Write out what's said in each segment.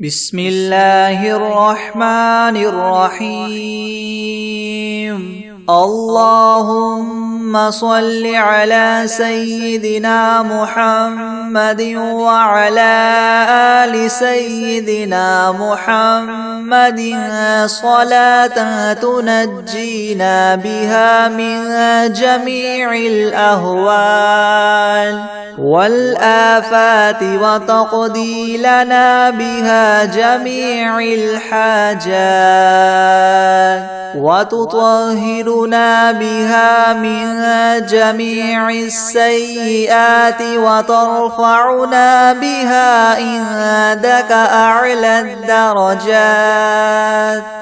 بسم الله الرحمن الرحيم. اللهم صل على سيدنا محمد وعلى آل سيدنا محمد صلاة تنجينا بها من جميع الأهوال والآفات وتقضي لنا بها جميع الحاجات وتطهرنا بها من جميع السيئات وترفعنا بها عندك أعلى الدرجات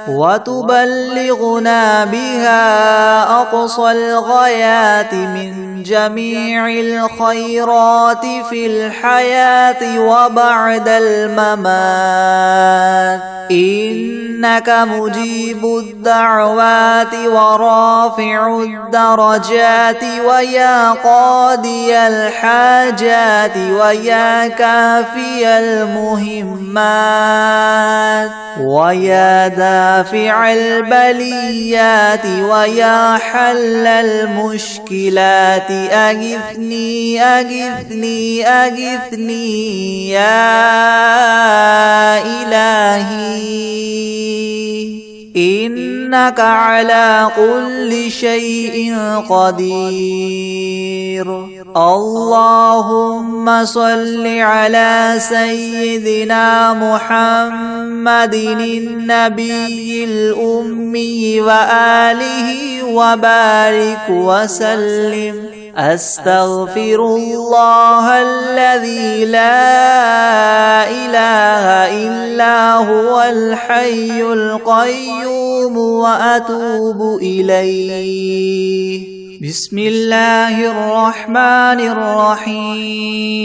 وتبلغنا بها أقصى الغايات من جميع الخيرات في الحياة وبعد الممات، إنك مجيب الدعوات ورافع الدرجات ويا قاضي الحاجات ويا كافي المهمات ويا دافع البليات ويا حل المشكلات. أغثني أغثني أغثني يا إلهي، إنك على كل شيء قدير. اللهم صل على سيدنا محمد النبي الأمي وآله وبارك وسلم. أستغفر الله الذي لا إله إلا هو الحي القيوم وأتوب إليه. بسم الله الرحمن الرحيم.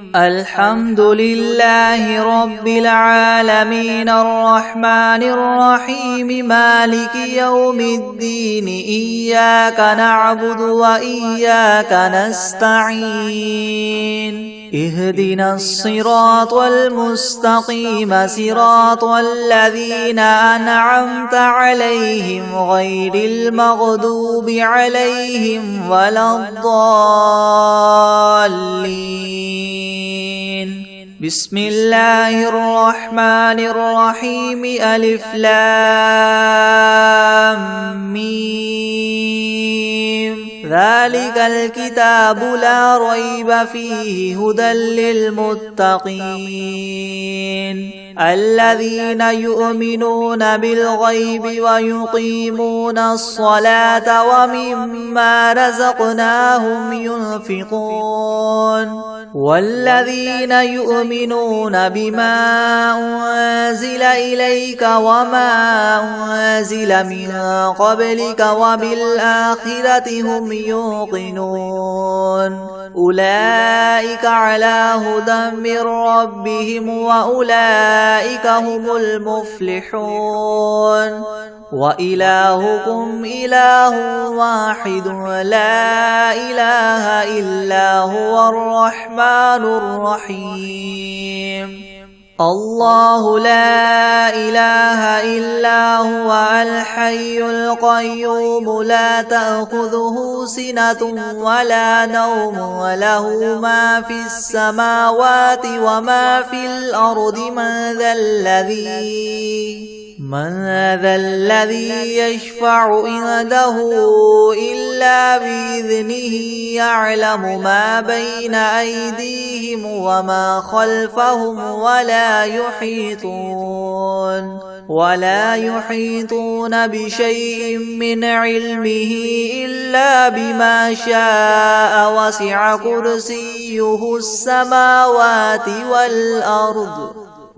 الحمد لله رب العالمين الرحمن الرحيم مالك يوم الدين. إياك نعبد وإياك نستعين. اهدنا الصراط المستقيم صراط الذين أنعمت عليهم غير المغضوب عليهم ولا الضالين. بسم الله الرحمن الرحيم. ألف لام ميم. ذلك الكتاب لا ريب فيه هدى للمتقين الذين يؤمنون بالغيب ويقيمون الصلاة ومما رزقناهم ينفقون والذين يؤمنون بما أنزل إليك وما أنزل من قبلك وبالآخرة هم يوقنون. أولئك على هدى من ربهم وأولئك هم المفلحون. وإلهكم إله واحد لا إله إلا هو الرحمن الرحيم. الله لا إله إلا هو الحي القيوم لا تأخذه سنة ولا نوم وله ما في السماوات وما في الأرض. من ذا الذي يشفع عنده إلا بإذنه. يعلم ما بين أيديهم وما خلفهم ولا يحيطون بشيء من علمه إلا بما شاء. وسع كرسيه السماوات والأرض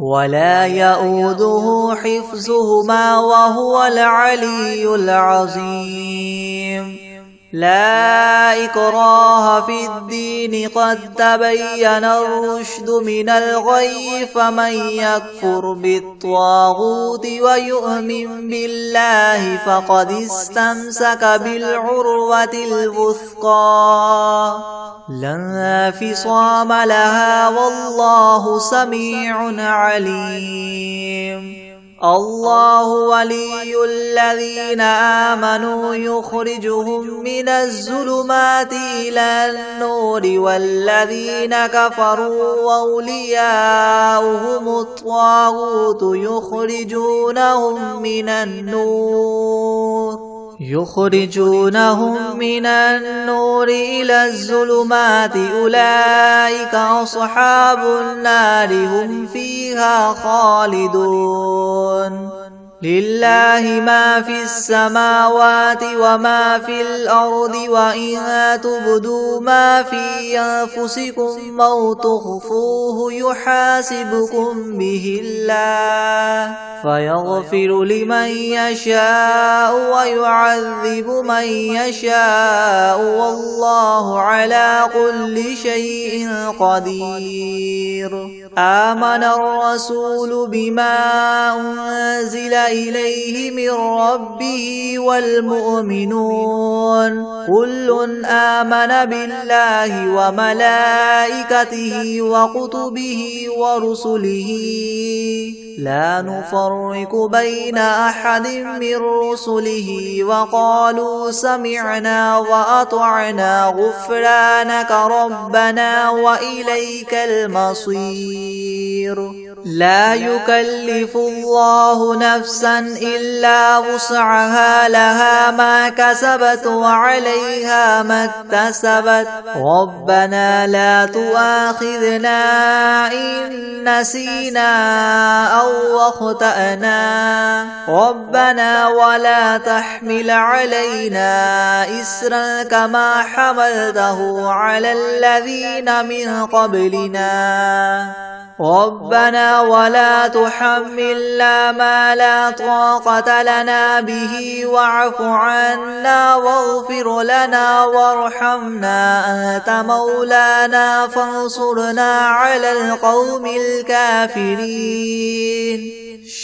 ولا يؤوده حفظهما وهو العلي العظيم. لا إكراه في الدين قد تبين الرشد من الغي فمن يكفر بالطاغوت ويؤمن بالله فقد استمسك بالعروة الوثقى لا انفصام لها والله سميع عليم الله ولي الذين آمنوا يخرجهم من الظلمات إلى النور والذين كفروا أولياؤهم الطاغوت يخرجونهم من النور إلى الظلمات أولئك أصحاب النار هم فيها خالدون لله ما في السماوات وما في الأرض وإن تبدوا ما في أنفسكم أو تخفوه يحاسبكم به الله فيغفر لمن يشاء ويعذب من يشاء والله على كل شيء قدير آمن الرسول بما أنزل إليه من ربه والمؤمنون كل آمن بالله وملائكته وكتبه ورسله لا نفرق بين أحد من رسله وقالوا سمعنا وأطعنا غفرانك ربنا وإليك المصير لا يكلف الله نفسا إلا وسعها لها ما كسبت وعليها ما اكتسبت ربنا لا تؤاخذنا إن نسينا أو أخطأنا ربنا ولا تحمل علينا إسرا كما حملته على الذين من قبلنا ربنا ولا تحملنا ما لا طاقة لنا به واعف عنا واغفر لنا وارحمنا أنت مولانا فانصرنا على القوم الكافرين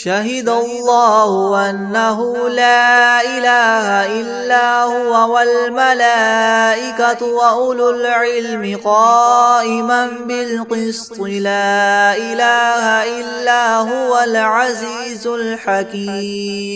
شهد الله أنه لا إله إلا هو والملائكة وأولو العلم قائما بالقسط لا إله إلا هو العزيز الحكيم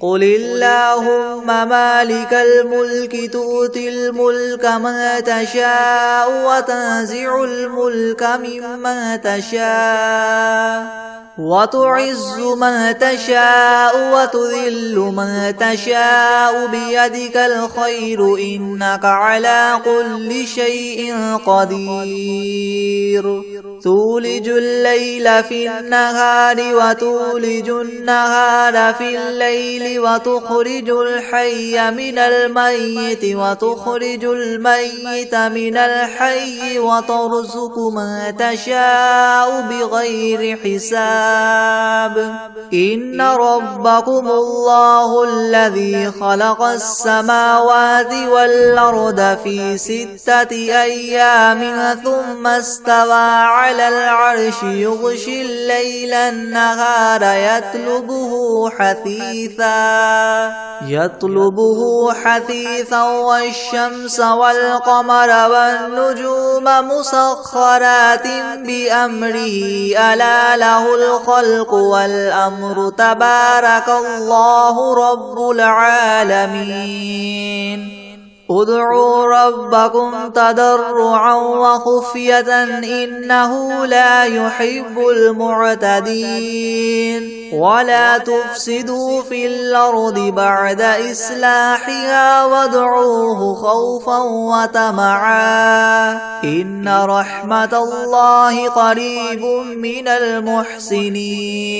قل اللهم مالك الملك تؤتي الملك من تشاء وتنزع الملك ممن تشاء وتعز من تشاء وتذل من تشاء بيدك الخير إنك على كل شيء قدير تولج الليل في النهار وتولج النهار في الليل وتخرج الحي من الميت وتخرج الميت من الحي وترزق من تشاء بغير حساب إن ربكم الله الذي خلق السماوات والأرض في 6 أيام ثم استوى على العرش يغشي الليل النهار يطلبه حثيثا والشمس والقمر والنجوم مسخرات بأمره ألا له الخلق والأمر تبارك الله رب العالمين ادعوا ربكم تضرعا وخفية إنه لا يحب المعتدين ولا تفسدوا في الأرض بعد إصلاحها وادعوه خوفا وطمعا إن رحمة الله قريب من المحسنين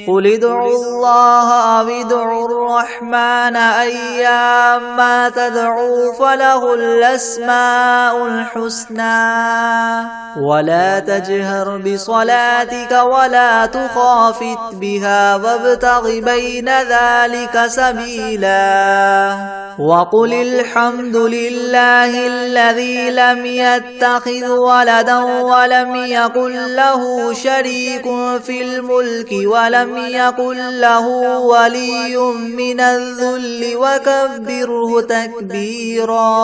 قل ادعوا الله أو ادعوا الرحمن أيما تدعوا فله الأسماء الحسنى ولا تجهر بصلاتك ولا تخافت بها وابتغ بين ذلك سبيلا وقل الحمد لله الذي لم يتخذ ولدا ولم يكن له شريك في الملك ولم يكن له ولي من الذل وكبره تكبيرا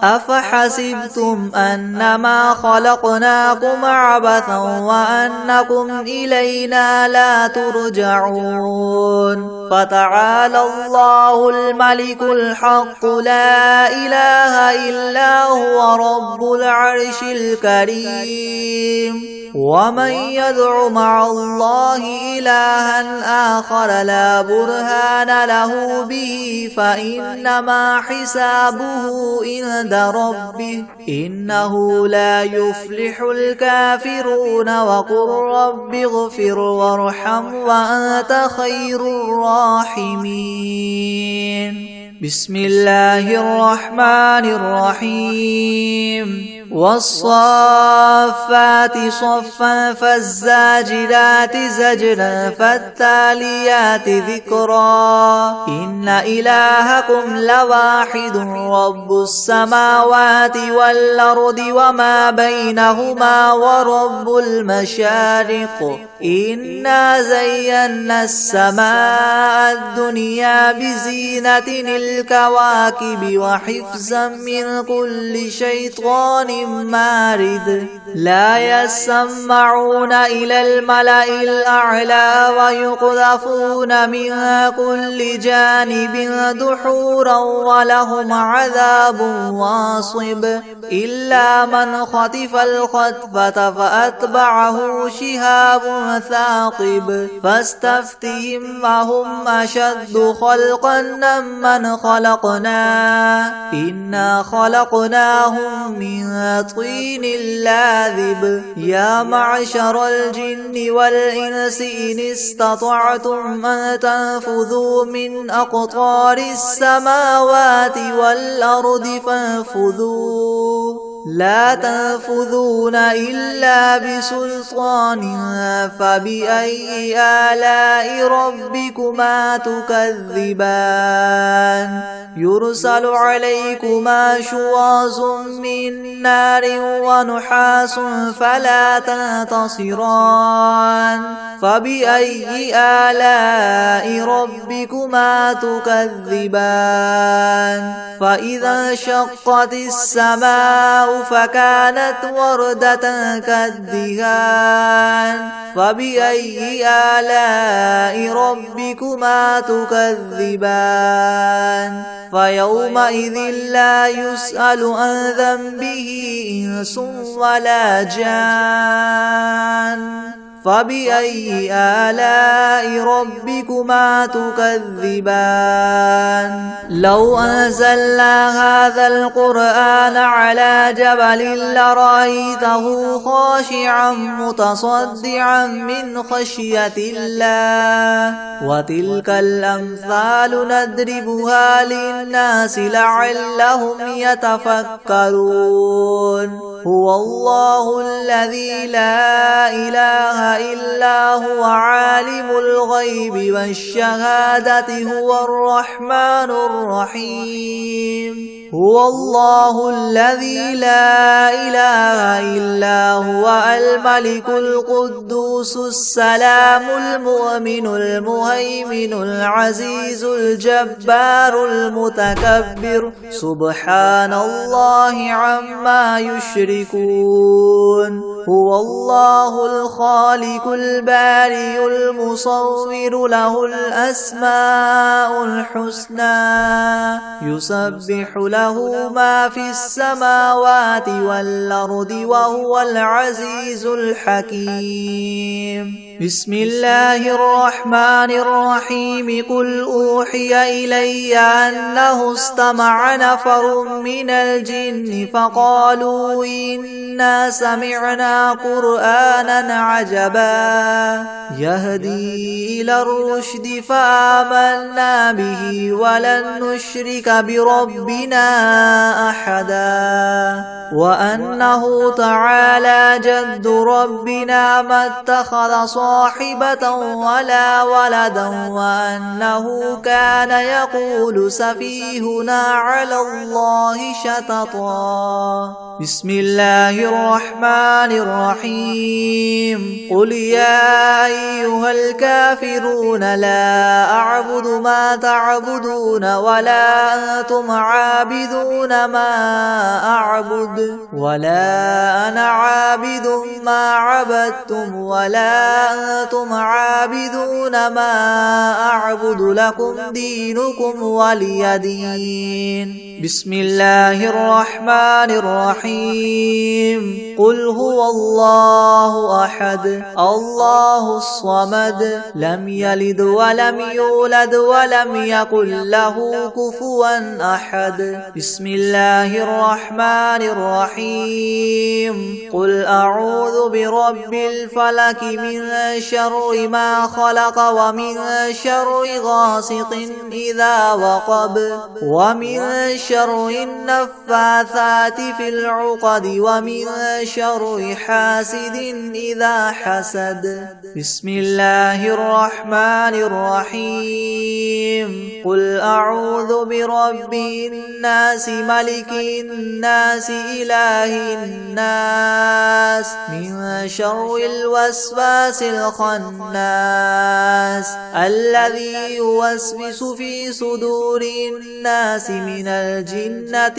أفحسبتم أنما خلقناكم عبثا وأنكم إلينا لا ترجعون فتعالى الله الملك الحق لا إله إلا هو رب العرش الكريم ومن يدع مع الله إلها آخر لا برهان له به فإنما حسابه عند ربه إنه لا يفلح الكافرون وقل رب اغفر وارحم وأنت خير الراحمين بسم الله الرحمن الرحيم والصافات صفا فالزاجرات زجرا فالتاليات ذكرا إن إلهكم لواحد رب السماوات والأرض وما بينهما ورب المشارق إنا زينا السماء الدنيا بزينة الكواكب وحفظا من كل شيطان مارد لا يسمعون إلى الملأ الأعلى ويقذفون من كل جانب دحورا ولهم عذاب واصب إلا من خطف الخطفة فأتبعه شهاب ثاقب فاستفتهم أهم أشد خلقا ممن خلقنا إنا خلقناهم من طين لاذب يا معشر الجن والإنس إن استطعتم أن تنفذوا من أقطار السماوات والأرض فانفذوا لا تنفذون إلا بسلطان فبأي آلاء ربكما تكذبان يرسل عليكما شواظ من نار ونحاس فلا تنتصران فبأي آلاء ربكما تكذبان فإذا انشقت السماء فكانت وردة كالدهان فبأي آلاء ربكما تكذبان فيومئذ لا يسأل عن ذنبه إنس ولا جان فبأي آلاء ربكما تكذبان لو أنزلنا هذا القرآن على جبل لرأيته خاشعا متصدعا من خشية الله وتلك الأمثال نضربها للناس لعلهم يتفكرون هو الله الذي لا إله إلا هو عالم الغيب والشهادة هو الرحمن الرحيم هو الله الذي لا إله إلا هو الملك القدوس السلام المؤمن المهيمن العزيز الجبار المتكبر سبحان الله عما يشركون هو الله الخالق البارئ المصور له الأسماء الحسنى يسبح له ما في السماوات والأرض وهو العزيز الحكيم بسم الله الرحمن الرحيم قل أوحي إلي أنه استمع نفر من الجن فقالوا إنا سمعنا قرآنا عجبا يهدي إلى الرشد فآمنا به ولن نشرك بربنا أحدا وأنه تعالى جد ربنا ما اتخذ صاحبا صاحبة ولا ولدا وأنه كان يقول سفيهنا على الله شططا. بسم الله الرحمن الرحيم. قل يا أيها الكافرون لا أعبد ما تعبدون ولا أنتم عابدون ما أعبد ولا أنا عابد ما عبدتم ولا أنتم عابدون ما أعبد لكم دينكم ولي دين. بسم الله الرحمن الرحيم. قل هو الله أحد الله الصمد لم يلد ولم يولد ولم يكن له كفوا أحد. بسم الله الرحمن الرحيم. قل أعوذ برب الفلك من شر ما خلق ومن شر غاسق إذا وقب ومن شر النفاثات في العقد ومن شر حاسد إذا حسد. بسم الله الرحمن الرحيم. قل أعوذ برب الناس ملك الناس إله الناس من شر الوسواس الخناس الذي يوسوس في صدور الناس من الجنة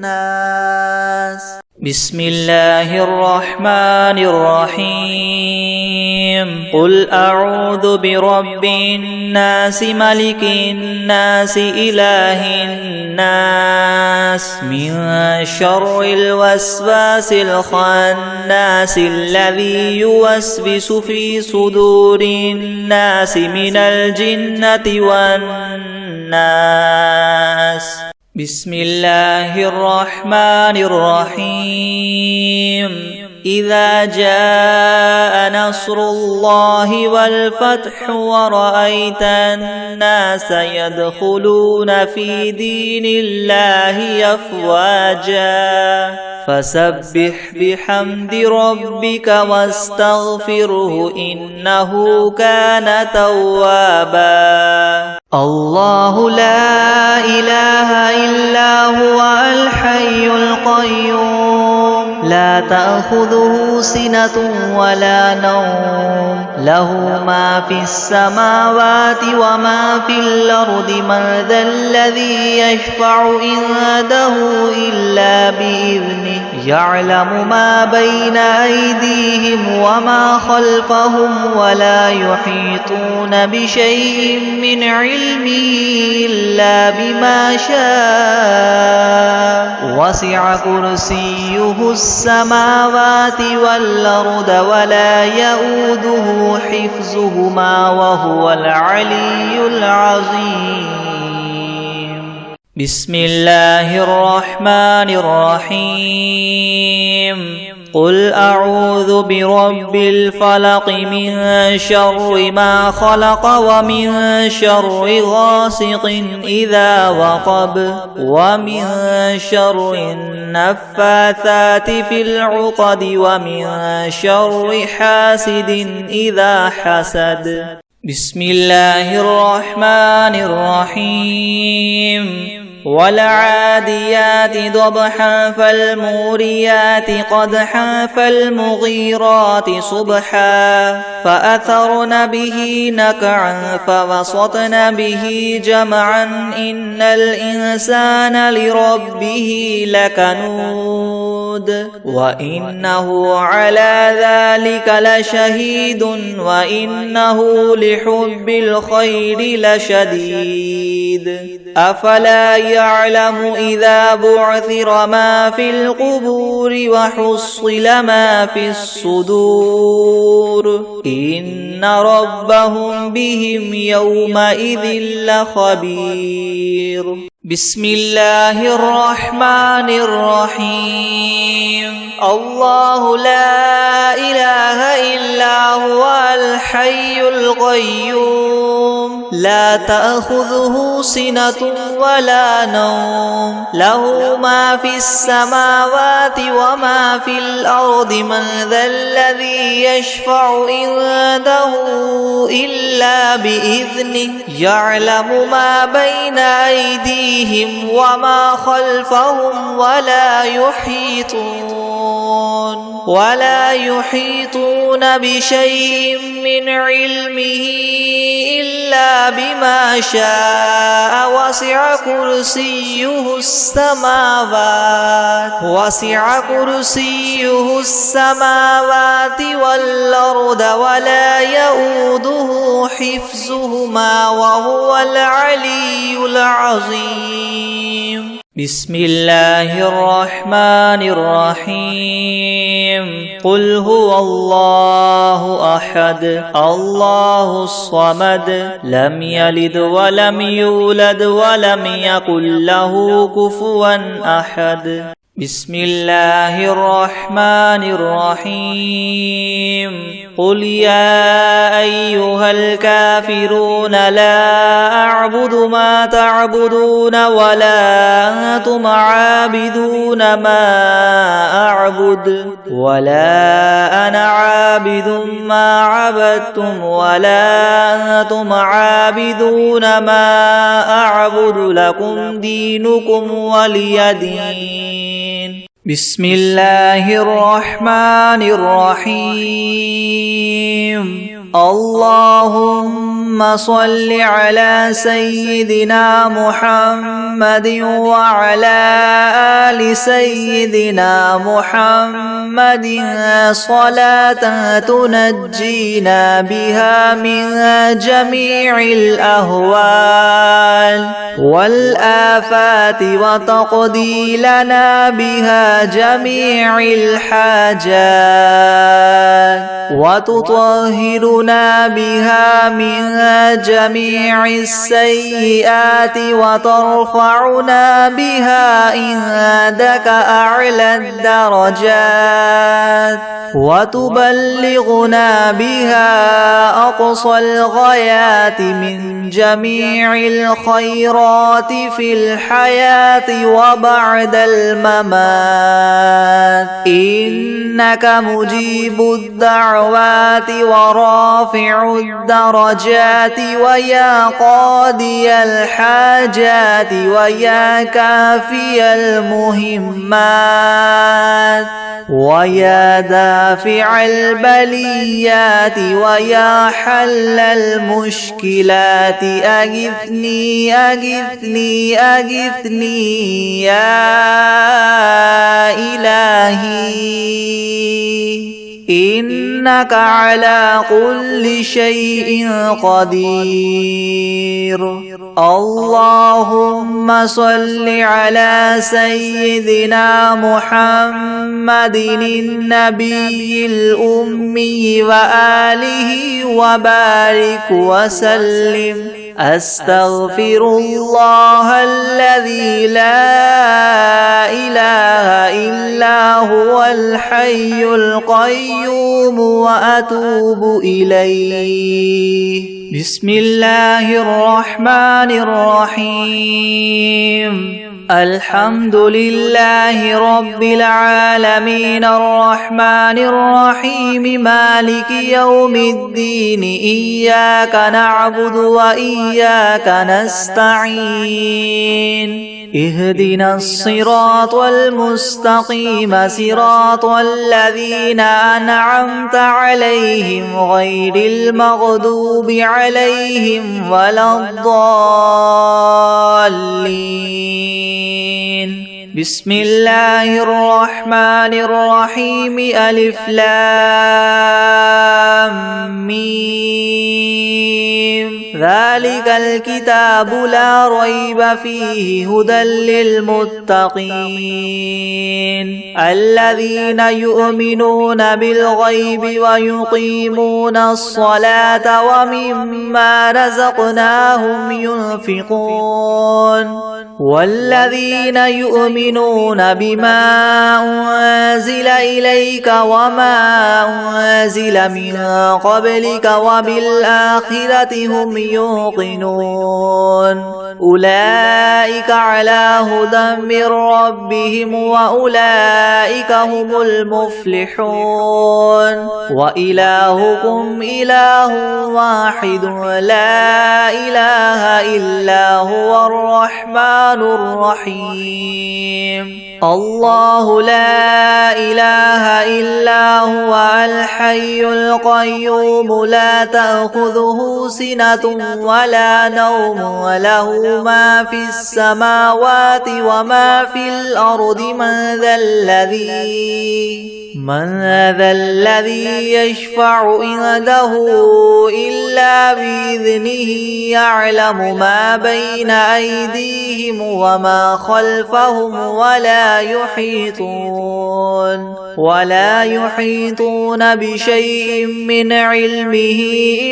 والناس. بسم الله الرحمن الرحيم. قل أعوذ برب الناس ملك الناس إله الناس من شر الوسواس الخناس الذي يوسوس في صدور الناس من الجنة والناس. بسم الله الرحمن الرحيم. إذا جاء نصر الله والفتح ورأيت الناس يدخلون في دين الله أفواجا فسبح بحمد ربك واستغفره إنه كان توابا. الله لا إله إلا هو الحي القيوم لا تأخذه سنة ولا نوم له ما في السماوات وما في الأرض من ذا الذي يشفع عنده إلا بإذنه يعلم ما بين أيديهم وما خلفهم ولا يحيطون بشيء من علمه إلا بما شاء وسع كرسيه السماوات والأرض ولا يؤوده حفظهما وهو العلي العظيم. بسم الله الرحمن الرحيم. قل أعوذ برب الفلق من شر ما خلق ومن شر غاسق إذا وقب ومن شر النفاثات في العقد ومن شر حاسد إذا حسد. بسم الله الرحمن الرحيم. والعاديات ضبحا فالموريات قدحا فالمغيرات صبحا فأثرن به نقعا فوسطن به جمعا إن الإنسان لربه لكنود وإنه على ذلك لشهيد وإنه لحب الخير لشديد. أفلا يعلم إذا بعثر ما في القبور وحصل ما في الصدور إن ربهم بهم يومئذ لخبير. بسم الله الرحمن الرحيم. الله لا إله إلا هو الحي القيوم لا تأخذه سنة ولا نوم له ما في السماوات وما في الأرض من ذا الذي يشفع عنده إلا بإذنه يعلم ما بين أيديهم وما خلفهم ولا يحيطون بشيء من علمه إلا بما شاء وسع كرسيه السماوات والأرض ولا يؤوده حفظهما وهو العلي العظيم. بسم الله الرحمن الرحيم. قل هو الله أحد الله الصمد لم يلد ولم يولد ولم يكن له كفوا أحد. بسم الله الرحمن الرحيم. قل يا أيها الكافرون لا أعبد ما تعبدون ولا أنتم عابدون ما أعبد ولا أنا عابد ما عبدتم ولا أنتم عابدون ما أعبد لكم دينكم ولي دين. بسم الله الرحمن الرحيم. اللهم صل على سيدنا محمد وعلى آل سيدنا محمد صلاة تنجينا بها من جميع الأهوال والآفات وتقضي لنا بها جميع الحاجات وتطهرنا بها من جميع السيئات وترفعنا بها عندك أعلى الدرجات وتبلغنا بها أقصى الغايات من جميع الخيرات في الحياة وبعد الممات إنك مجيب الدعوات ورافع الدرجات ويا قاضي الحاجات ويا كافي المهمات ويا دافع البليات ويا حل المشكلات أغثني أغثني أغثني يا إلهي إنك على كل شيء قدير. اللهم صل على سيدنا محمد النبي الأمي وآله وبارك وسلم. أستغفر الله الذي لا إله إلا هو الحي القيوم وأتوب إليه. بسم الله الرحمن الرحيم. الحمد لله رب العالمين الرحمن الرحيم مالك يوم الدين إياك نعبد وإياك نستعين اهدنا الصراط المستقيم صراط الذين أنعمت عليهم غير المغضوب عليهم ولا الضالين. بسم الله الرحمن الرحيم. ألف لام ميم. ذلك الكتاب لا ريب فيه هدى للمتقين الذين يؤمنون بالغيب ويقيمون الصلاة ومما رزقناهم ينفقون والذين يؤمنون بما أنزل إليك وما أنزل من قبلك وبالآخرة هم يوقنون أولئك على هدى من ربهم وأولئك هم المفلحون وإلهكم إله واحد لا إله إلا هو الرحمن الرحيم الله لا إله إلا هو الحي القيوم لا تأخذه سنة ولا نوم وله ما في السماوات وما في الأرض من ذا الذي يشفع عنده إلا بإذنه يعلم ما بين أيديهم وما خلفهم ولا يحيطون بشيء من علمه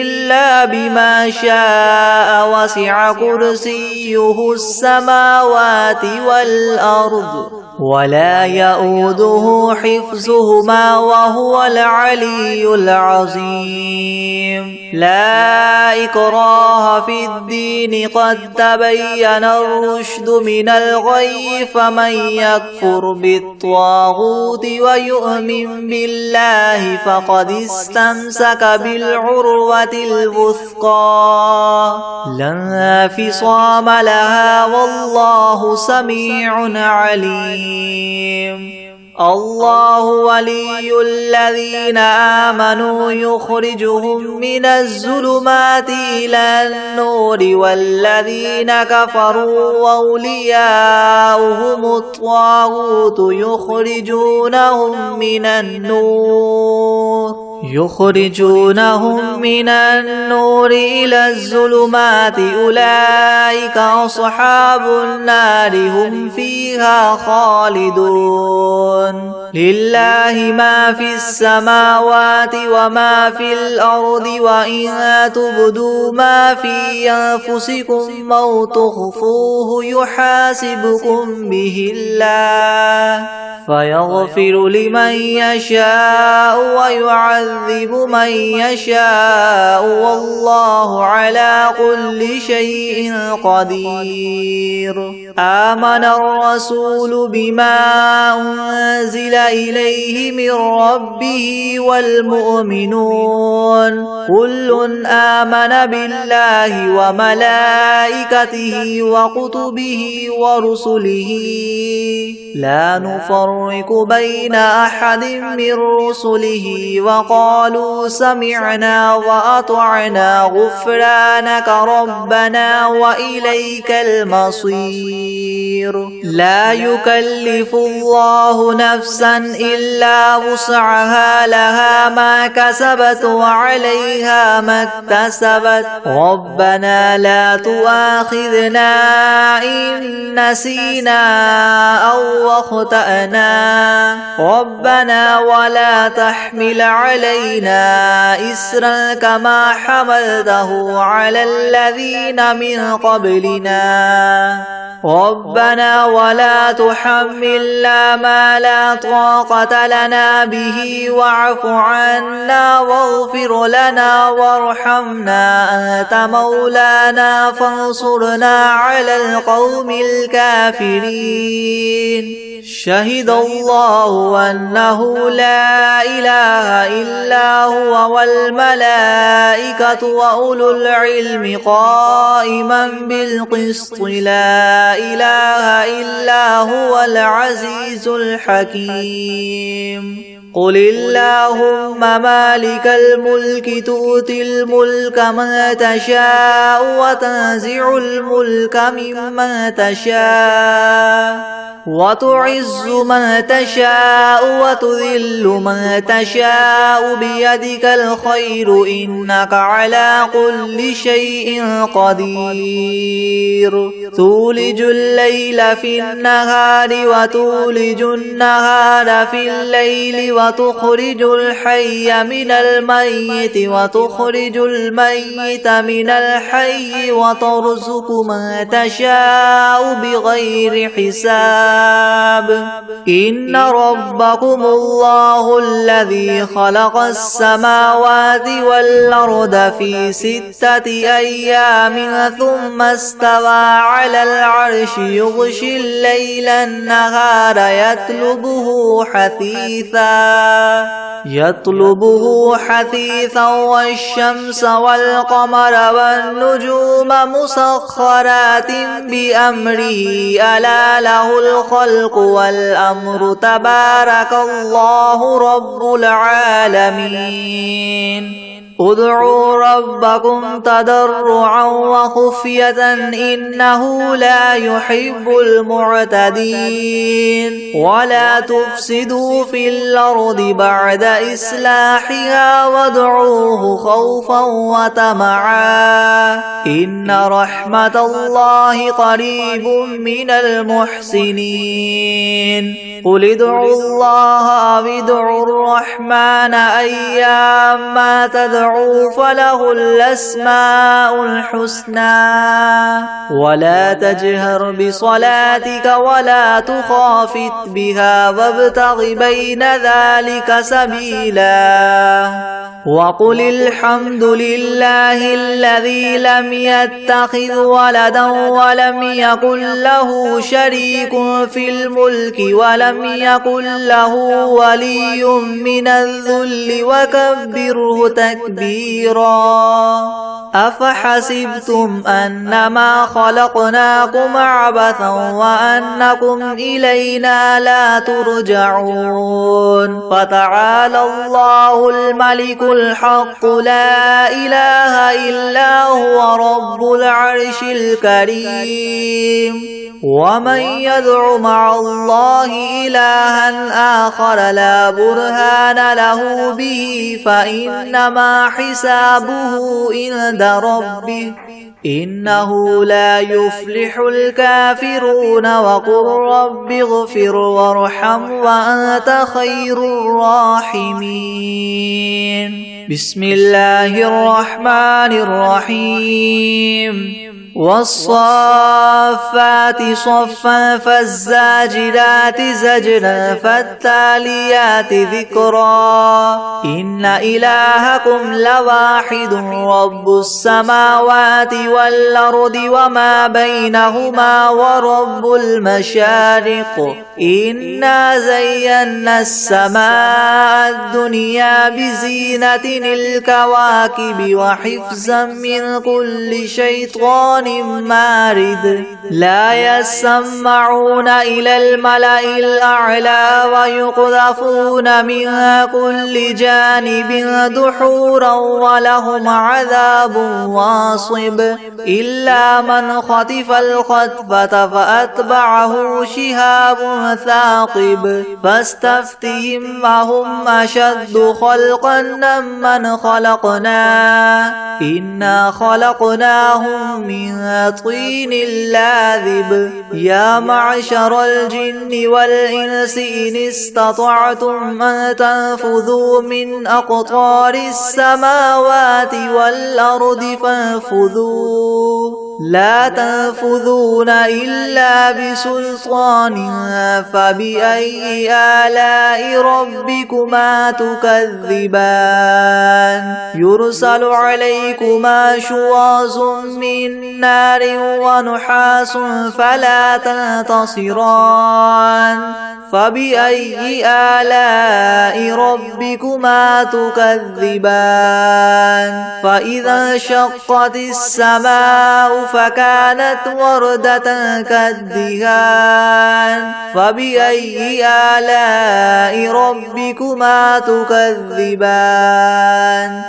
إلا بما شاء وسع كرسيه السماوات والأرض ولا يؤوده حفظهما وهو العلي العظيم لا إكراه في الدين قد تبين الرشد من الغي فمن يكفر بالطاغوت ويؤمن بالله فقد استمسك بالعروة الوثقى لا انفصام لها والله سميع عليم الله ولي الذين آمنوا يخرجهم من الظلمات إلى النور والذين كفروا أولياؤهم الطاغوت يخرجونهم من النور إلى الظلمات أولئك أصحاب النار هم فيها خالدون لله ما في السماوات وما في الأرض وإن تبدوا ما في أنفسكم أو تخفوه يحاسبكم به الله فيغفر لمن يشاء ويعذب من يشاء والله على كل شيء قدير آمن الرسول بما أنزل إليه من ربه والمؤمنون كل آمن بالله وملائكته وكتبه ورسله لا نفرق بين أحد من رسله وقالوا سمعنا وأطعنا غفرانك ربنا وإليك المصير لا يكلف الله نفسا إلا وسعها لها ما كسبت وعليها ما اكتسبت ربنا لا تؤاخذنا إن نسينا أو أخطأنا ربنا ولا تحمل علينا إسرا كما حملته على الذين من قبلنا ربنا ولا تحملنا ما لا طاقة لنا به واعف عنا واغفر لنا وارحمنا أنت مولانا فانصرنا على القوم الكافرين شهد الله أنه لا إله إلا هو والملائكة وأولو العلم قائما بالقسط لا إله إلا هو العزيز الحكيم قل اللهم مالك الملك تؤتي الملك من تشاء وتنزع الملك ممن تشاء وتعز من تشاء وتذل من تشاء بيدك الخير إنك على كل شيء قدير تولج الليل في النهار وتولج النهار في الليل وتخرج الحي من الميت وتخرج الميت من الحي وترزق من تشاء بغير حساب إن ربكم الله الذي خلق السماوات والأرض في 6 أيام ثم استوى على العرش يغشي الليل النهار يطلبه حثيثا والشمس والقمر والنجوم مسخرات بأمره ألا له الخلق والأمر تبارك الله رب العالمين ادعوا ربكم تضرعا وخفية إنه لا يحب المعتدين ولا تفسدوا في الأرض بعد إصلاحها وادعوه خوفا وطمعا إن رحمة الله قريب من المحسنين قل ادعوا الله أو ادعوا الرحمن أيما تدعوا فله الأسماء الحسنى ولا تجهر بصلاتك ولا تخافت بها وابتغ بين ذلك سبيلا وقل الحمد لله الذي لم يتخذ ولدا ولم يكن له شريك في الملك ولم يكن له ولي من الذل وكبره تكبيرا أفحسبتم أنما خلقناكم عبثا وأنكم إلينا لا ترجعون فتعالى الله الملك الحق لا إله إلا هو رب العرش الكريم ومن يدع مع الله إلها آخر لا برهان له به فإنما حسابه عند ربه إنه لا يفلح الكافرون وقل رب اغفر وارحم وأنت خير الراحمين بسم الله الرحمن الرحيم والصافات صفا فالزاجرات زجرا فالتاليات ذكرا إن إلهكم لواحد رب السماوات والأرض وما بينهما ورب المشارق إنا زينا السماء الدنيا بزينة الكواكب وحفظا من كل شيطان مارد لا يسمعون إلى الملأ الأعلى ويقذفون من كل جانب دحورا ولهم عذاب واصب إلا من خطف الخطفة فأتبعه شهاب ثاقب فاستفتهم أهم أشد خلقا ممن خلقنا إنا خلقناهم من طين لاذب يا معشر الجن والإنس إن استطعتم أن تنفذوا من أقطار السماوات والأرض فانفذوا لا تنفذون إلا بسلطان فبأي آلاء ربكما تكذبان يرسل عليكما شواظ من نار ونحاس فلا تنتصران فبأي آلاء ربكما تكذبان فإذا انشقت السماء فكانت وردة كالدهان فبأي آلاء ربكما تكذبان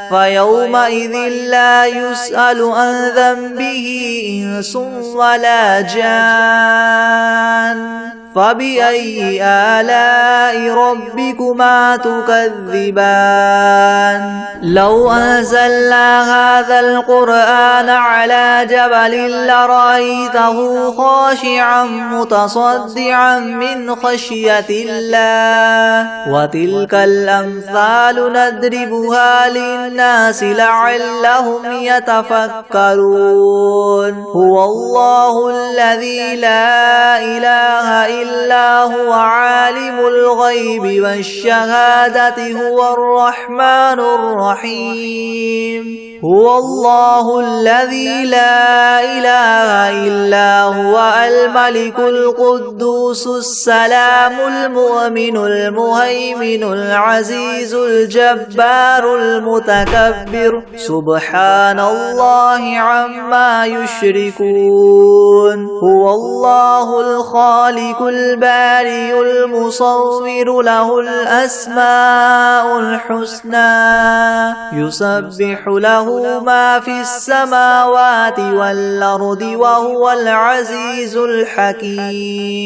فيومئذ لا يسأل عن ذنبه إنس ولا جان فبأي آلاء ربكما تكذبان لو أنزلنا هذا القرآن على جبل لرأيته خاشعا متصدعا من خشية الله وتلك الأمثال نضربها للناس لعلهم يتفكرون هو الله الذي لا إله إلا هو عالم الغيب والشهادة هو الرحمن الرحيم هو الله الذي لا إله إلا هو الملك القدوس السلام المؤمن المهيمن العزيز الجبار المتكبر سبحان الله عما يشركون هو الله الخالق البارئ المصور له الأسماء الحسنى يسبح له ما في السماوات والأرض وهو العزيز الحكيم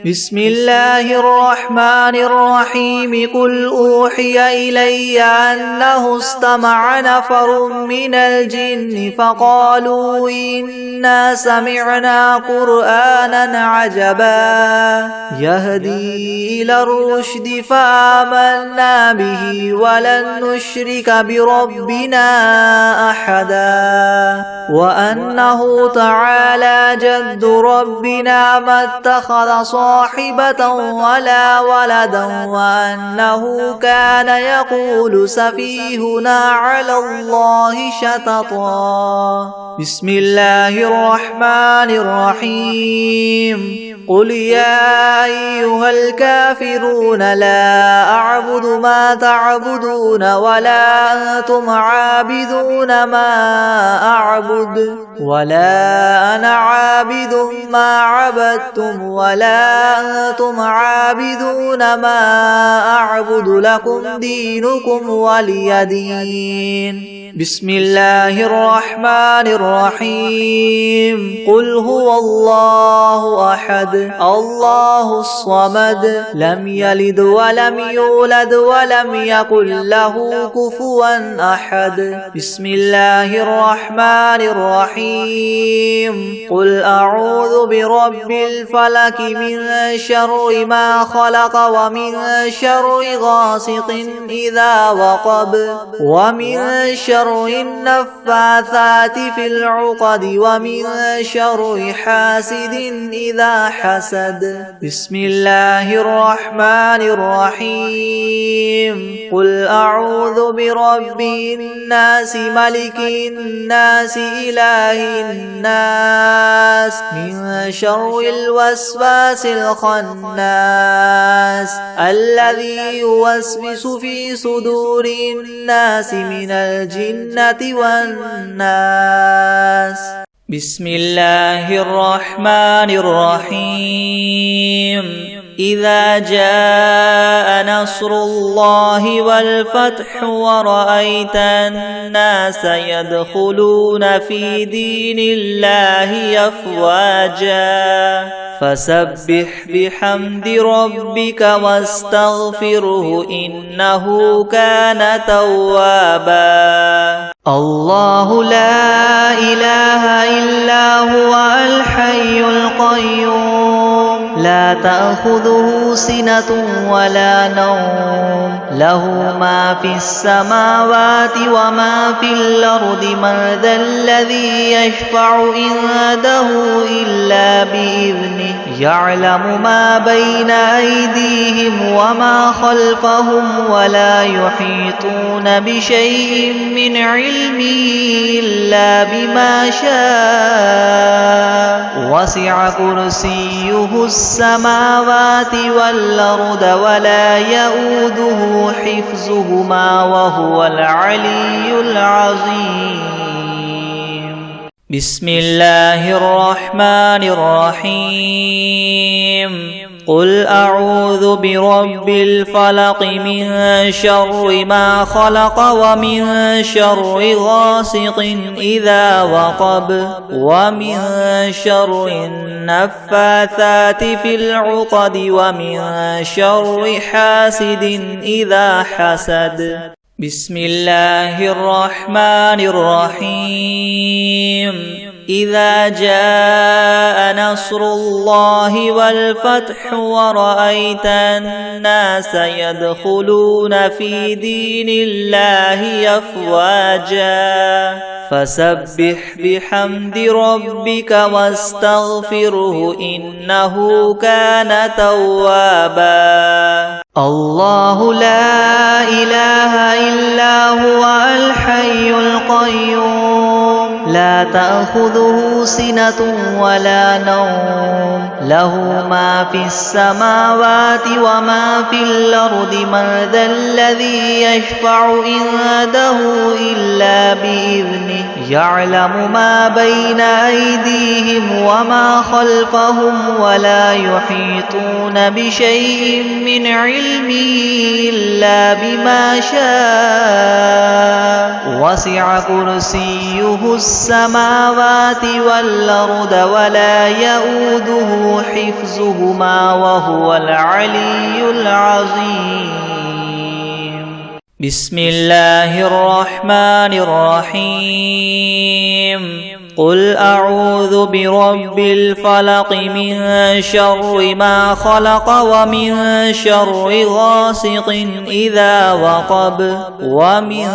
بسم الله الرحمن الرحيم قل أوحي إلي أنه استمع نفر من الجن فقالوا إنا سمعنا قرآنا عجبا يهدي إلى الرشد فآمنا به ولن نشرك بربنا أحدا وأنه تعالى جد ربنا ما اتخذ صاحبة ولا ولدا وأنه كان يقول سفيهنا على الله شططا بسم الله الرحمن الرحيم قل يا أيها الكافرون لا أعبد ما تعبدون ولا أنتم عابدون ما أعبد ولا أنا عابد ما عبدتم ولا أنتم عابدون ما أعبد لكم دينكم ولي دين بسم الله الرحمن الرحيم قل هو الله أحد الله الصمد لم يلد ولم يولد ولم يكن له كفوا أحد بسم الله الرحمن الرحيم قل أعوذ برب الفلك من شر ما خلق ومن شر غاسق إذا وقب ومن شر النفاثات في العقد ومن شر حاسد إذا حسد بسم الله الرحمن الرحيم قل أعوذ برب الناس ملك الناس إله الناس من شر الوسواس الخناس الذي يوسوس في صدور الناس من الجنة والناس بسم الله الرحمن الرحيم إذا جاء نصر الله والفتح ورأيت الناس يدخلون في دين الله أفواجا فسبح بحمد ربك واستغفره إنه كان توابا الله لا إله إلا هو الحي القيوم لا تأخذه سنة ولا نوم له ما في السماوات وما في الأرض من ذا الذي يشفع عنده إلا بإذنه يعلم ما بين أيديهم وما خلفهم ولا يحيطون بشيء من علمه إلا بما شاء وسع كرسيه السماوات والأرض ولا يؤوده حفظهما وهو العلي العظيم بسم الله الرحمن الرحيم قل أعوذ برب الفلق من شر ما خلق ومن شر غاسق إذا وقب ومن شر النفاثات في العقد ومن شر حاسد إذا حسد بسم الله الرحمن الرحيم إذا جاء نصر الله والفتح ورأيت الناس يدخلون في دين الله أفواجا فسبح بحمد ربك واستغفره إنه كان توابا الله لا إله إلا هو الحي القيوم لا تأخذه سنة ولا نوم له ما في السماوات وما في الأرض من ذا الذي يشفع عنده إلا بإذنه يعلم ما بين أيديهم وما خلفهم ولا يحيطون بشيء من علمه إلا بما شاء وسع كرسيه السماوات والأرض ولا يؤوده حفظهما وهو العلي العظيم بسم الله الرحمن الرحيم قل أعوذ برب الفلق من شر ما خلق ومن شر غاسق إذا وقب ومن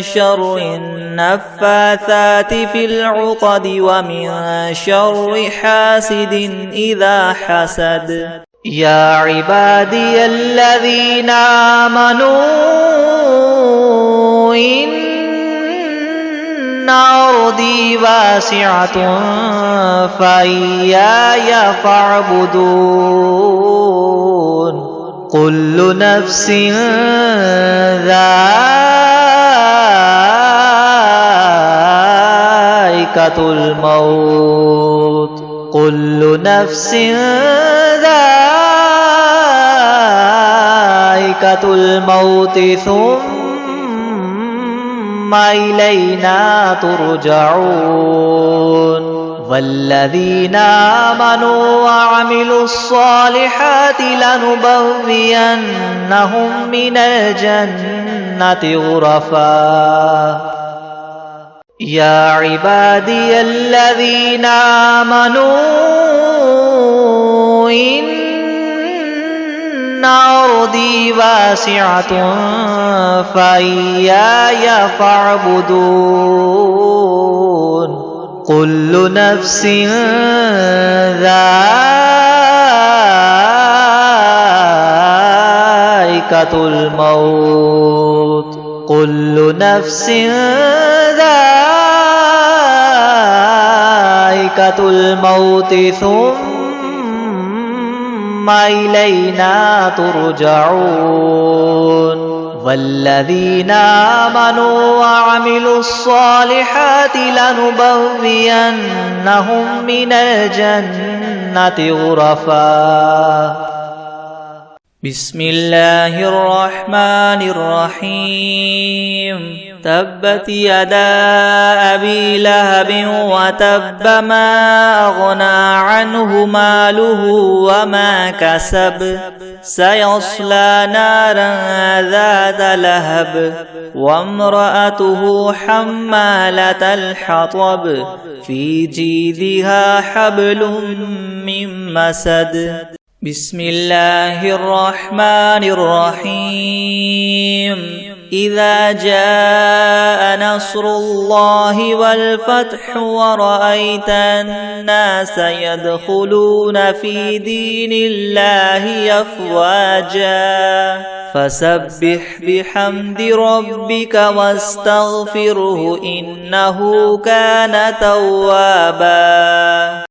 شر النفاثات في العقد ومن شر حاسد إذا حسد يا عبادي الذين آمنوا إن أرضي واسعة فإياي فاعبدون كل نفس ذائقة الموت كل نفس ذائقة الموت ثم إلينا ترجعون والذين آمنوا وعملوا الصالحات لنبوئنهم من الجنة غرفا يا عبادي الذين آمنوا إن أرضي واسعة فإياي فاعبدون كل نفس ذائقة الموت كل نفس ذائقة الموت ثم إلينا ترجعون والذين آمنوا وعملوا الصالحات لنبوئنهم من الجنة غرفا بسم الله الرحمن الرحيم تبت يدا أبي لهب وتب ما أغنى عنه ماله وما كسب سيصلى نارا ذات لهب وامرأته حمالة الحطب في جيدها حبل من مسد بسم الله الرحمن الرحيم إذا جاء نصر الله والفتح ورأيت الناس يدخلون في دين الله أفواجا فسبح بحمد ربك واستغفره إنه كان توابا